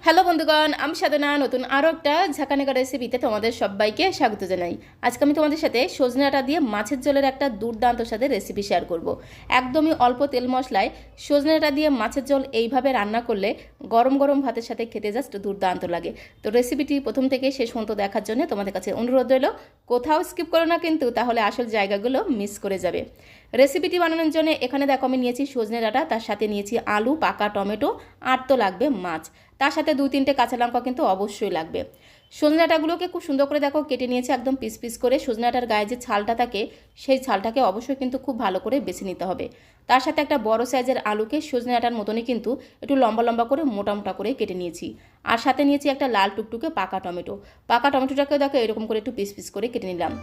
Hello বন্ধুগণ, আমি সাধনা নতুন আরও একটা ঝাঁকানাকা রেসিপিতে তোমাদের সবাইকে স্বাগত জানাই। আজকে আমি তোমাদের সাথে সজনে ডাঁটা দিয়ে মাছের ঝোলের একটা দুর্দান্ত স্বাদের রেসিপি শেয়ার করব। একদমই অল্প তেল মশলায় সজনে ডাঁটা দিয়ে মাছের ঝোল এইভাবে রান্না করলে গরম গরম ভাতের সাথে খেতে জাস্ট দুর্দান্ত লাগে। তো রেসিপিটি প্রথম থেকে শেষ পর্যন্ত দেখার জন্য তোমাদের কাছে অনুরোধ রইল, কোথাও স্কিপ করো না কিন্তু, তাহলে আসল জায়গাগুলো মিস করে যাবে। রেসিপিটি বানানোর জন্য এখানে দেখো আমি নিয়েছি সজনে ডাঁটা, তার সাথে নিয়েছি আলু, পাকা টমেটো, আর তো লাগবে মাছ, তার সাথে 2-3টে কাঁচা লঙ্কা কিন্তু অবশ্যই লাগবে। সজনে ডাঁটাগুলোকে খুব সুন্দর করে দেখো কেটে নিয়েছে একদম পিস পিস করে। সজনে ডাঁটার গায়ে যে ছালটা থাকে সেই ছালটাকে অবশ্যই কিন্তু খুব ভালো করে বেছে নিতে হবে। তার সাথে একটা বড় সাইজের আলুকে সজনে ডাঁটার মতনই কিন্তু একটু লম্বা লম্বা করে মোটা মোটা করে কেটে নিয়েছি। আর সাথে নিয়েছি একটা লাল টুকটুকে পাকা টমেটো। পাকা টমেটোটাকে দেখো এরকম করে একটু পিস পিস করে কেটে নিলাম।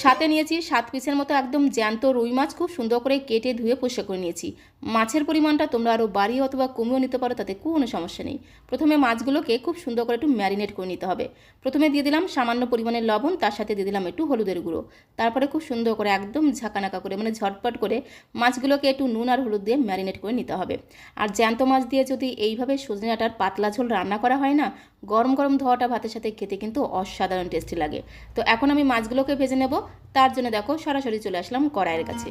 সাথে নিয়েছি 7 পিসের মতো একদম জ্যান্ত রুই মাছ, খুব সুন্দর করে কেটে ধুয়ে পরিষ্কার করে নিয়েছি। মাছের পরিমাণটা তোমরা আরও বাড়িয়ে অথবা কমিয়েও নিতে পারো, তাতে কোনো সমস্যা নেই। প্রথমে মাছগুলোকে খুব সুন্দর করে একটু ম্যারিনেট করে নিতে হবে। প্রথমে দিয়ে দিলাম সামান্য পরিমাণের লবণ, তার সাথে দিয়ে দিলাম একটু হলুদের গুঁড়ো। তারপরে খুব সুন্দর করে একদম ঝাঁকানাকা করে মানে ঝটপট করে মাছগুলোকে একটু নুন আর হলুদ দিয়ে ম্যারিনেট করে নিতে হবে। আর জ্যান্ত মাছ দিয়ে যদি এইভাবে সজনে ডাঁটার পাতলা ঝোল রান্না করা হয় না, গরম গরম ধোয়াটা ভাতের সাথে খেতে কিন্তু অসাধারণ টেস্টি লাগে। তো এখন আমি মাছগুলোকে ভেজে নেব। তার জন্য দেখো সরাসরি চলে আসলাম কড়াইয়ের কাছে।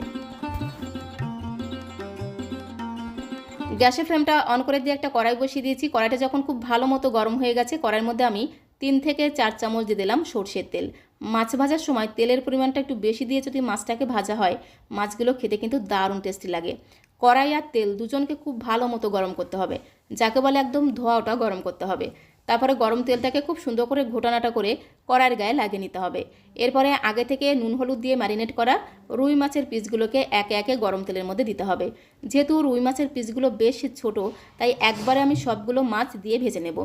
গ্যাসের ফ্লেমটা অন করে দিয়ে একটা কড়াই বসিয়ে দিয়েছি। কড়াইটা যখন খুব ভালো মতো গরম হয়ে গেছে, কড়াইয়ের মধ্যে আমি 3 থেকে 4 চামচ দিয়ে দিলাম সরষের তেল। মাছ ভাজার সময় তেলের পরিমাণটা একটু বেশি দিয়ে যদি মাছটাকে ভাজা হয়, মাছগুলো খেতে কিন্তু দারুণ টেস্টি লাগে। কড়াই আর তেল দুজনকে খুব ভালো মতো গরম করতে হবে, যাকে বলে একদম ধোয়া ওটা গরম করতে হবে। তারপরে গরম তেলটাকে খুব সুন্দর করে ঘোটানাটা করে কড়াইয়ের গায়ে লাগিয়ে নিতে হবে। এরপরে আগে থেকে নুন হলুদ দিয়ে ম্যারিনেট করা রুই মাছের পিসগুলোকে একে একে গরম তেলের মধ্যে দিতে হবে। যেহেতু রুই মাছের পিসগুলো বেশ ছোট, তাই একবারে আমি সবগুলো মাছ দিয়ে ভেজে নেব।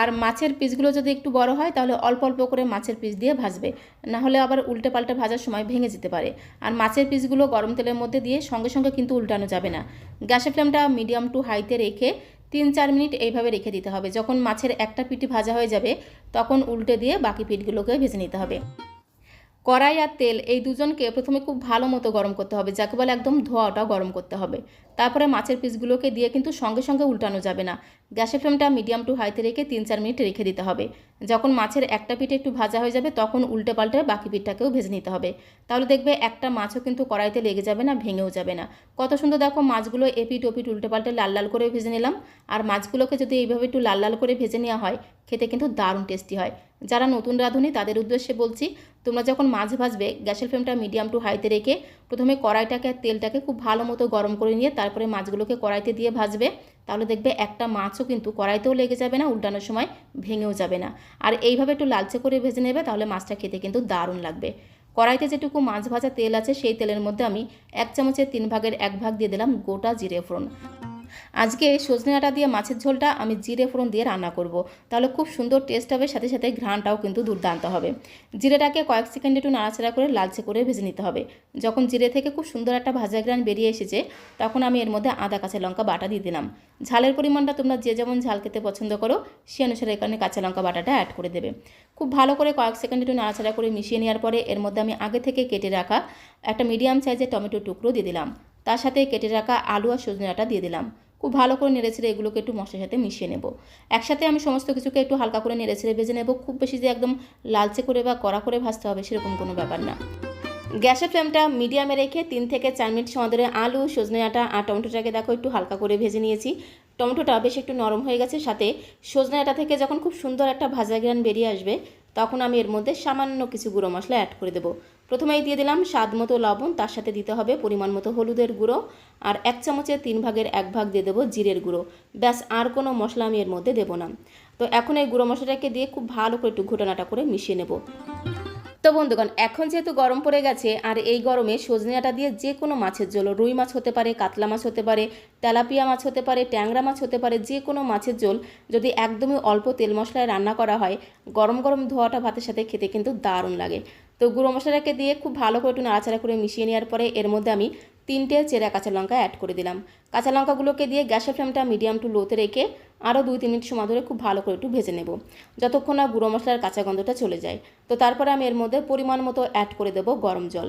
আর মাছের পিসগুলো যদি একটু বড় হয় তাহলে অল্প অল্প করে মাছের পিস দিয়ে ভাজবে, না হলে আবার উল্টে পাল্টে ভাজার সময় ভেঙে যেতে পারে। আর মাছের পিসগুলো গরম তেলের মধ্যে দিয়ে সঙ্গে সঙ্গে কিন্তু উল্টানো যাবে না। গ্যাসের ফ্লেমটা মিডিয়াম টু হাইতে রেখে 3-4 মিনিট এইভাবে রেখে দিতে হবে। যখন মাছের একটা পিঠ ভাজা হয়ে যাবে তখন উল্টে দিয়ে বাকি পিঠগুলোকে ভেজে নিতে হবে। কড়াই আর তেল এই দুজনকে প্রথমে খুব ভালো মতো গরম করতে হবে, যাকে বলে একদম ধোয়াটা গরম করতে হবে। তারপরে মাছের পিসগুলোকে দিয়ে কিন্তু সঙ্গে সঙ্গে উল্টানো যাবে না। গ্যাসের ফ্লেমটা মিডিয়াম টু হাইতে রেখে 3-4 মিনিট রেখে দিতে হবে। যখন মাছের একটা পিঠ একটু ভাজা হয়ে যাবে তখন উল্টে পাল্টে বাকি পিঠটাকেও ভেজে নিতে হবে। তাহলে দেখবে একটা মাছও কিন্তু কড়াইতে লেগে যাবে না, ভেঙেও যাবে না। কত সুন্দর দেখো মাছগুলো এপিট ওপিট উল্টে পাল্টে লাল লাল করে ভেজে নিলাম। আর মাছগুলোকে যদি এইভাবে একটু লাল লাল করে ভেজে নেওয়া হয়, খেতে কিন্তু দারুণ টেস্টি হয়। যারা নতুন রাঁধুনি তাদের উদ্দেশ্যে বলছি, তোমরা যখন মাছ ভাজবে গ্যাসের ফ্লেমটা মিডিয়াম টু হাইতে রেখে প্রথমে কড়াইটাকে আর তেলটাকে খুব ভালো মতো গরম করে নিয়ে তারপরে মাছগুলোকে কড়াইতে দিয়ে ভাজবে। তাহলে দেখবে একটা মাছও কিন্তু কড়াইতেও লেগে যাবে না, উল্টানোর সময় ভেঙেও যাবে না। আর এইভাবে একটু লালচে করে ভেজে নেবে, তাহলে মাছটা খেতে কিন্তু দারুণ লাগবে। কড়াইতে যেটুকু মাছ ভাজা তেল আছে সেই তেলের মধ্যে আমি 1 চামচের 3 ভাগের 1 ভাগ দিয়ে দিলাম গোটা জিরে ফোড়ন। আজকে সজনে ডাঁটা দিয়ে মাছের ঝোলটা আমি জিরে ফোড়ন দিয়ে রান্না করব, তাহলে খুব সুন্দর টেস্ট হবে, সাথে সাথে ঘ্রাণটাও কিন্তু দুর্দান্ত হবে। জিরেটাকে কয়েক সেকেন্ড একটু নাড়াচাড়া করে লালচে করে ভেজে নিতে হবে। যখন জিরে থেকে খুব সুন্দর একটা ভাজা ঘ্রাণ বেরিয়ে এসেছে তখন আমি এর মধ্যে আদা কাঁচা লঙ্কা বাটা দিয়ে দিলাম। ঝালের পরিমাণটা তোমরা যে যেমন ঝাল খেতে পছন্দ করো সে অনুসারে এখানে কাঁচা লঙ্কা বাটাটা অ্যাড করে দেবে। খুব ভালো করে কয়েক সেকেন্ড একটু নাড়াচাড়া করে মিশিয়ে নেওয়ার পরে এর মধ্যে আমি আগে থেকে কেটে রাখা একটা মিডিয়াম সাইজের টমেটো টুকরো দিয়ে দিলাম। তার সাথে কেটে রাখা আলু আর সজনে ডাঁটা দিয়ে দিলাম। খুব ভালো করে নেড়েছেড়ে এগুলোকে একটু মশলার সাথে মিশিয়ে নেব। একসাথে আমি সমস্ত কিছুকে একটু হালকা করে নেড়েছেড়ে ভেজে নেব। খুব বেশি যে একদম লালচে করে বা কড়া করে ভাজতে হবে সেরকম কোনো ব্যাপার না। গ্যাসের ফ্লেমটা মিডিয়ামে রেখে 3 থেকে 4 মিনিট সময় ধরে আলু, সজনে ডাঁটা আর টমেটোটাকে দেখো একটু হালকা করে ভেজে নিয়েছি। টমেটোটা বেশ একটু নরম হয়ে গেছে, সাথে সজনে ডাঁটা থেকে যখন খুব সুন্দর একটা ভাজা ঘ্রাণ বেরিয়ে আসবে তখন আমি এর মধ্যে সামান্য কিছু গুঁড়ো মশলা অ্যাড করে দেবো। প্রথমেই দিয়ে দিলাম স্বাদ মতো লবণ, তার সাথে দিতে হবে পরিমাণ মতো হলুদের গুঁড়ো, আর 1 চামচের 3 ভাগের 1 ভাগ দিয়ে দেবো জিরের গুঁড়ো। ব্যাস, আর কোনো মশলা আমি এর মধ্যে দেবো না। তো এখন এই গুঁড়ো মশলাটাকে দিয়ে খুব ভালো করে একটু ঘোটানাটা করে মিশিয়ে নেব। তো বন্ধুগণ, এখন যেহেতু গরম পড়ে গেছে আর এই গরমে সজনে ডাঁটা দিয়ে যে কোনো মাছের ঝোল, রুই মাছ হতে পারে, কাতলা মাছ হতে পারে, তেলাপিয়া মাছ হতে পারে, ট্যাংরা মাছ হতে পারে, যে কোনো মাছের ঝোল যদি একদমই অল্প তেল মশলায় রান্না করা হয়, গরম গরম ধোয়াটা ভাতের সাথে খেতে কিন্তু দারুণ লাগে। তো গুঁড়ো মশলাটাকে দিয়ে খুব ভালো করে একটু নাড়াচাড়া করে মিশিয়ে নেওয়ার পরে এর মধ্যে আমি 3টে চেরা কাঁচা লঙ্কা অ্যাড করে দিলাম। কাঁচা লঙ্কাগুলোকে দিয়ে গ্যাসের ফ্লেমটা মিডিয়াম টু লোতে রেখে আরও 2-3 মিনিট সময় ধরে খুব ভালো করে একটু ভেজে নেব, যতক্ষণ না গুঁড়ো মশলার কাঁচা গন্ধটা চলে যায়। তো তারপরে আমি এর মধ্যে পরিমাণ মতো অ্যাড করে দেবো গরম জল।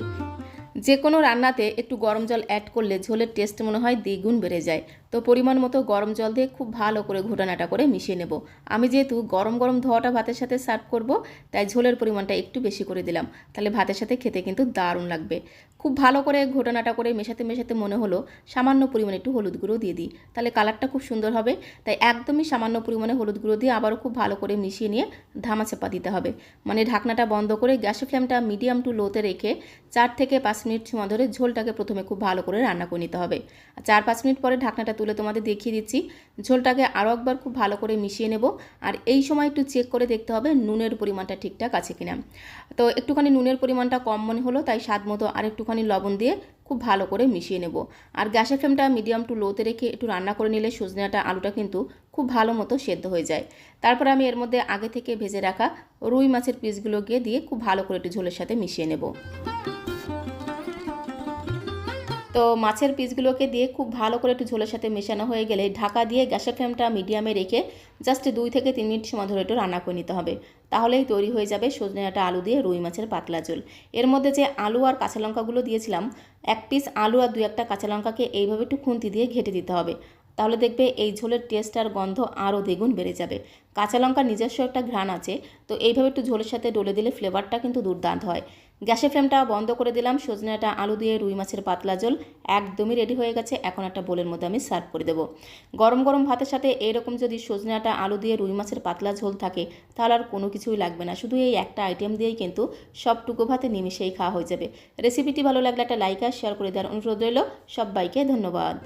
যে কোনো রান্নাতে একটু গরম জল অ্যাড করলে ঝোলের টেস্ট মনে হয় দ্বিগুণ বেড়ে যায়। তো পরিমাণ মতো গরম জল দিয়ে খুব ভালো করে ঘোটানাটা করে মিশিয়ে নেব। আমি যেহেতু গরম গরম ধোয়াটা ভাতের সাথে সার্ভ করব, তাই ঝোলের পরিমাণটা একটু বেশি করে দিলাম, তাহলে ভাতের সাথে খেতে কিন্তু দারুণ লাগবে। খুব ভালো করে ঘোটানাটা করে মেশাতে মেশাতে মনে হলো সামান্য পরিমাণে একটু হলুদ গুঁড়ো দিয়ে দিই, তাহলে কালারটা খুব সুন্দর হবে। তাই একদমই সামান্য পরিমাণে হলুদ গুঁড়ো দিয়ে আবারও খুব ভালো করে মিশিয়ে নিয়ে ধামা চাপা দিতে হবে। মানে ঢাকনাটা বন্ধ করে গ্যাসের ফ্লেমটা মিডিয়াম টু লোতে রেখে 4 থেকে 5 মিনিট সময় ধরে ঝোলটাকে প্রথমে খুব ভালো করে রান্না করে নিতে হবে। 4-5 মিনিট পরে ঢাকনাটা তুলে তোমাদের দেখিয়ে দিচ্ছি। ঝোলটাকে আরও একবার খুব ভালো করে মিশিয়ে নেব। আর এই সময় একটু চেক করে দেখতে হবে নুনের পরিমাণটা ঠিকঠাক আছে কিনা। তো একটুখানি নুনের পরিমাণটা কম মনে হলো, তাই স্বাদ মতো আর একটুখানি লবণ দিয়ে খুব ভালো করে মিশিয়ে নেব। আর গ্যাসের ফ্লেমটা মিডিয়াম টু লোতে রেখে একটু রান্না করে নিলে সজনে ডাঁটা আলুটা কিন্তু খুব ভালো মতো সেদ্ধ হয়ে যায়। তারপর আমি এর মধ্যে আগে থেকে ভেজে রাখা রুই মাছের পিসগুলোকে দিয়ে খুব ভালো করে একটু ঝোলের সাথে মিশিয়ে নেব। তো মাছের পিসগুলোকে দিয়ে খুব ভালো করে একটু ঝোলের সাথে মেশানো হয়ে গেলে ঢাকা দিয়ে গ্যাসের ফ্লেমটা মিডিয়ামে রেখে জাস্ট 2 থেকে 3 মিনিট সময় ধরে একটু রান্না করে নিতে হবে। তাহলেই তৈরি হয়ে যাবে সজনে ডাঁটা আলু দিয়ে রুই মাছের পাতলা ঝোল। এর মধ্যে যে আলু আর কাঁচা লঙ্কাগুলো দিয়েছিলাম, 1 পিস আলু আর 2-1টা কাঁচা লঙ্কাকে এইভাবে একটু খুন্তি দিয়ে ঘেঁটে দিতে হবে। তাহলে দেখবে এই ঝোলের টেস্ট আর গন্ধ আরও দ্বিগুণ বেড়ে যাবে। কাঁচা লঙ্কার নিজস্ব একটা ঘ্রাণ আছে, তো এইভাবে একটু ঝোলের সাথে ডলে দিলে ফ্লেভারটা কিন্তু দুর্দান্ত হয়। গ্যাসের ফ্লেমটা বন্ধ করে দিলাম। সজনে ডাঁটা আলু দিয়ে রুই মাছের পাতলা ঝোল একদমই রেডি হয়ে গেছে। এখন একটা বোলের মধ্যে আমি সার্ভ করে দেবো। গরম গরম ভাতের সাথে এইরকম যদি সজনে ডাঁটা আলু দিয়ে রুই মাছের পাতলা ঝোল থাকে, তাহলে আর কোনো কিছুই লাগবে না। শুধু এই একটা আইটেম দিয়েই কিন্তু সবটুকু ভাতে নিমিশেই খাওয়া হয়ে যাবে। রেসিপিটি ভালো লাগলে একটা লাইক আর শেয়ার করে দেওয়ার অনুরোধ রইল। সবাইকে ধন্যবাদ।